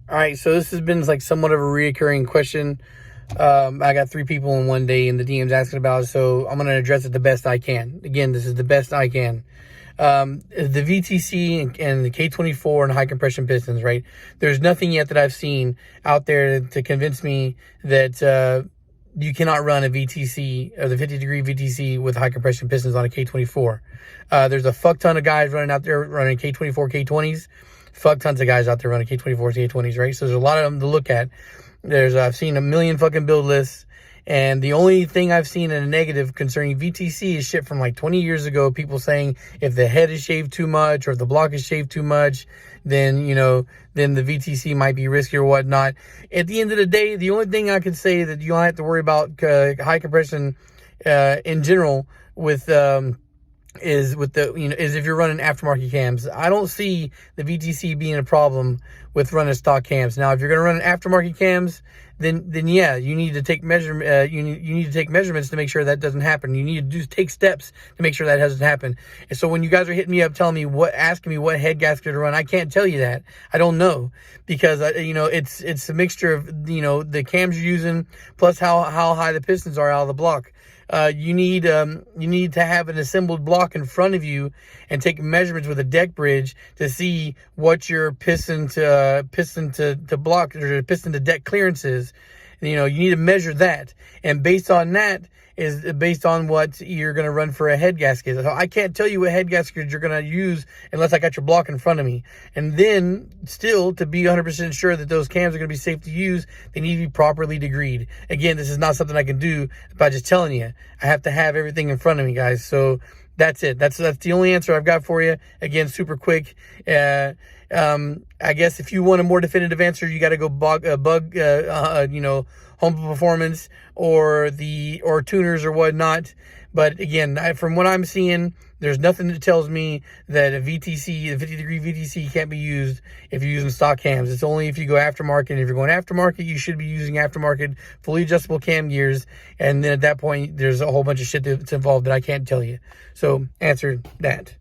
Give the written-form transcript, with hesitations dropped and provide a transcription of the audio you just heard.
All right, so this has been like somewhat of a reoccurring question. I got 3 people in one day in the DMs asking about it, so I'm going to address it the best I can. Again, this is the best I can. The VTC and the K24 and high compression pistons, right? There's nothing yet that I've seen out there to convince me that you cannot run a VTC or the 50-degree VTC with high compression pistons on a K24. There's a fuck ton of guys running out there running K24, K20s. Fuck tons of guys out there running K24s, K20s, right? So there's a lot of them to look at. I've seen a million fucking build lists, and the only thing I've seen in a negative concerning VTC is shit from like 20 years ago. People saying if the head is shaved too much or if the block is shaved too much, then then the VTC might be risky or whatnot. At the end of the day, the only thing I could say that you don't have to worry about high compression in general with is if you're running aftermarket cams. I don't see the VTC being a problem with running stock cams. Now, if you're going to run aftermarket cams, then yeah, you need to take you need to take measurements to make sure that doesn't happen. You need to take steps to make sure that doesn't happen. And so when you guys are hitting me up, asking me what head gasket to run, I can't tell you that. I don't know, because it's a mixture of the cams you're using plus how high the pistons are out of the block. You need to have an assembled block in front of you and take measurements with a deck bridge to see what your piston to block or piston to deck clearance is. You need to measure that, and based on that is based on what you're going to run for a head gasket. So I can't tell you what head gasket you're going to use unless I got your block in front of me. And then still, to be 100% sure that those cams are going to be safe to use, they need to be properly degreed. Again, this is not something I can do by just telling you. I have to have everything in front of me, guys. So that's it. That's the only answer I've got for you. Again, super quick. I guess if you want a more definitive answer, you got to go Home Performance or tuners or whatnot. But again, from what I'm seeing, there's nothing that tells me that a VTC, the 50-degree VTC, can't be used if you're using stock cams. It's only if you go aftermarket. And if you're going aftermarket, you should be using aftermarket fully adjustable cam gears. And then at that point, there's a whole bunch of shit that's involved that I can't tell you. So answer that.